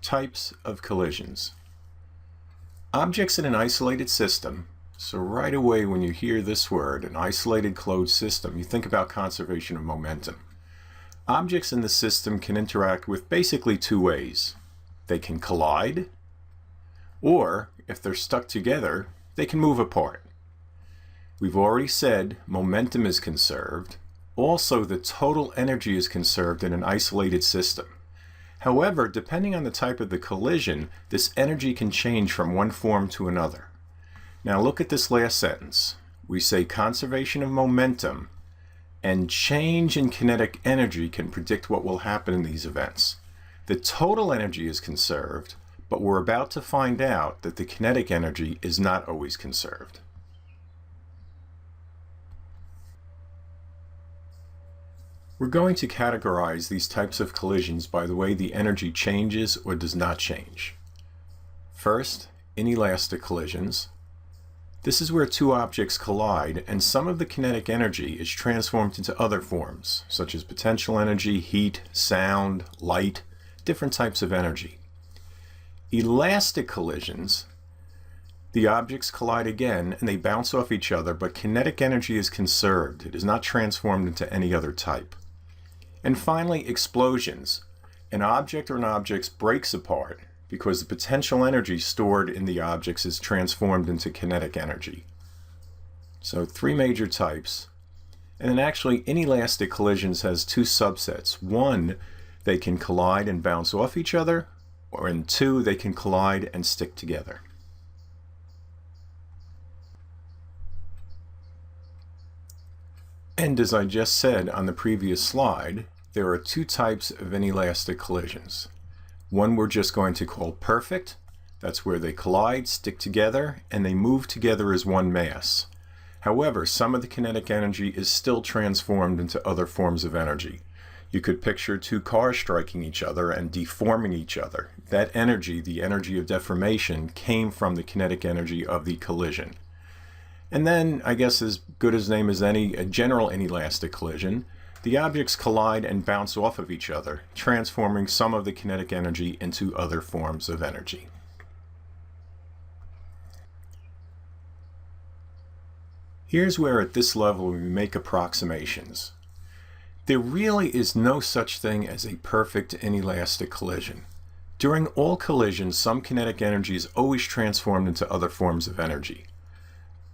Types of collisions. Objects in an isolated system, so right away when you hear this word, an isolated closed system, you think about conservation of momentum. Objects in the system can interact with basically two ways. They can collide, or if they're stuck together, they can move apart. We've already said momentum is conserved. Also, the total energy is conserved in an isolated system. However, depending on the type of the collision, this energy can change from one form to another. Now look at this last sentence. We say conservation of momentum and change in kinetic energy can predict what will happen in these events. The total energy is conserved, but we're about to find out that the kinetic energy is not always conserved. We're going to categorize these types of collisions by the way the energy changes or does not change. First, inelastic collisions. This is where two objects collide and some of the kinetic energy is transformed into other forms, such as potential energy, heat, sound, light, different types of energy. Elastic collisions, the objects collide again and they bounce off each other, but kinetic energy is conserved. It is not transformed into any other type. And finally, explosions. An object or an object breaks apart because the potential energy stored in the objects is transformed into kinetic energy. So three major types. And then actually, inelastic collisions has two subsets. One, they can collide and bounce off each other, or in two, they can collide and stick together. And as I just said on the previous slide, there are two types of inelastic collisions. One we're just going to call perfect. That's where they collide, stick together, and they move together as one mass. However, some of the kinetic energy is still transformed into other forms of energy. You could picture two cars striking each other and deforming each other. That energy, the energy of deformation, came from the kinetic energy of the collision. And then, I guess as good as name as any, a general inelastic collision. The objects collide and bounce off of each other, transforming some of the kinetic energy into other forms of energy. Here's where at this level we make approximations. There really is no such thing as a perfect inelastic collision. During all collisions, some kinetic energy is always transformed into other forms of energy.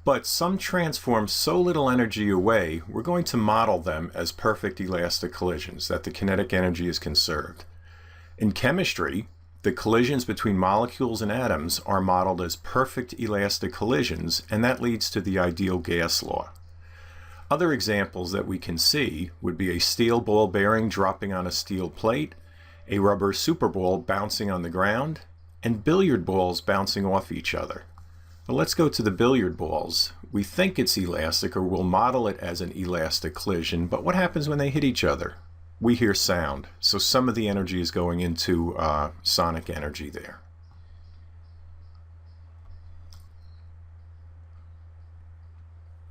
But some transform so little energy away, we're going to model them as perfect elastic collisions, that the kinetic energy is conserved. In chemistry, the collisions between molecules and atoms are modeled as perfect elastic collisions, and that leads to the ideal gas law. Other examples that we can see would be a steel ball bearing dropping on a steel plate, a rubber superball bouncing on the ground, and billiard balls bouncing off each other. But let's go to the billiard balls. We think it's elastic, or we'll model it as an elastic collision, but what happens when they hit each other? We hear sound, so some of the energy is going into sonic energy there.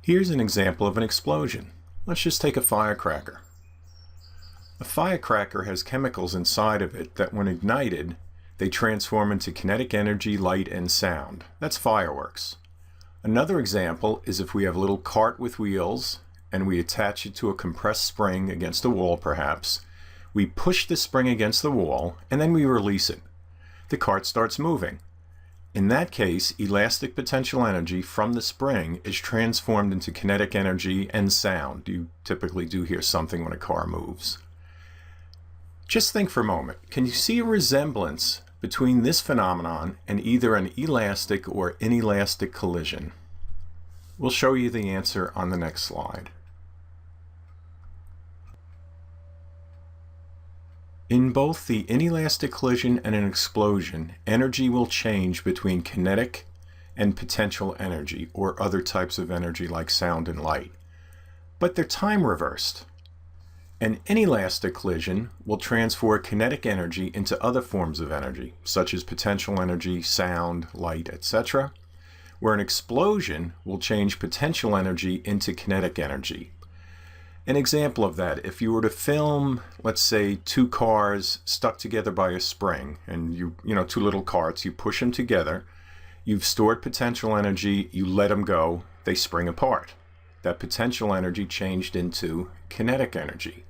Here's an example of an explosion. Let's just take a firecracker. A firecracker has chemicals inside of it that when ignited, they transform into kinetic energy, light, and sound. That's fireworks. Another example is if we have a little cart with wheels and we attach it to a compressed spring against a wall perhaps. We push the spring against the wall and then we release it. The cart starts moving. In that case, elastic potential energy from the spring is transformed into kinetic energy and sound. You typically do hear something when a car moves. Just think for a moment. Can you see a resemblance between this phenomenon and either an elastic or inelastic collision? We'll show you the answer on the next slide. In both the inelastic collision and an explosion, energy will change between kinetic and potential energy, or other types of energy like sound and light. But they're time reversed. An inelastic collision will transfer kinetic energy into other forms of energy, such as potential energy, sound, light, etc., where an explosion will change potential energy into kinetic energy. An example of that, if you were to film, let's say, two cars stuck together by a spring, and two little carts, you push them together, you've stored potential energy, you let them go, they spring apart. That potential energy changed into kinetic energy.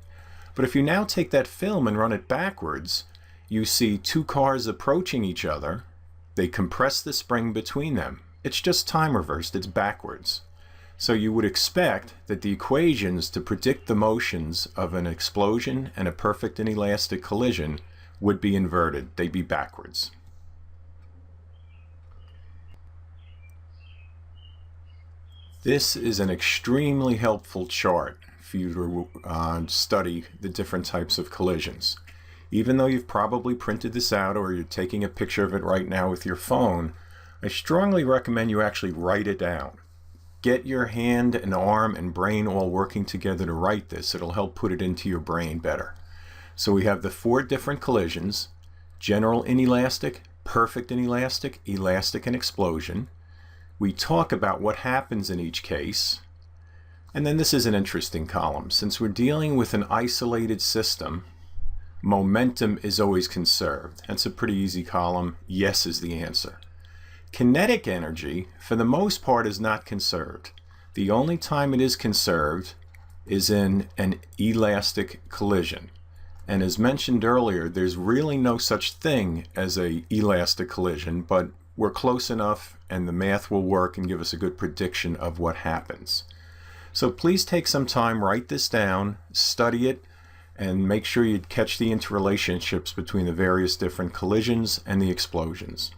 But if you now take that film and run it backwards, you see two cars approaching each other, they compress the spring between them. It's just time reversed, it's backwards. So you would expect that the equations to predict the motions of an explosion and a perfect inelastic collision would be inverted. They'd be backwards. This is an extremely helpful chart for you to study the different types of collisions. Even though you've probably printed this out or you're taking a picture of it right now with your phone, I strongly recommend you actually write it down. Get your hand and arm and brain all working together to write this. It'll help put it into your brain better. So we have the 4 different collisions: general inelastic, perfect inelastic, elastic, and explosion. We talk about what happens in each case. And then this is an interesting column. Since we're dealing with an isolated system, momentum is always conserved. That's a pretty easy column. Yes is the answer. Kinetic energy, for the most part, is not conserved. The only time it is conserved is in an elastic collision. And as mentioned earlier, there's really no such thing as an elastic collision, but we're close enough and the math will work and give us a good prediction of what happens. So please take some time, write this down, study it, and make sure you catch the interrelationships between the various different collisions and the explosions.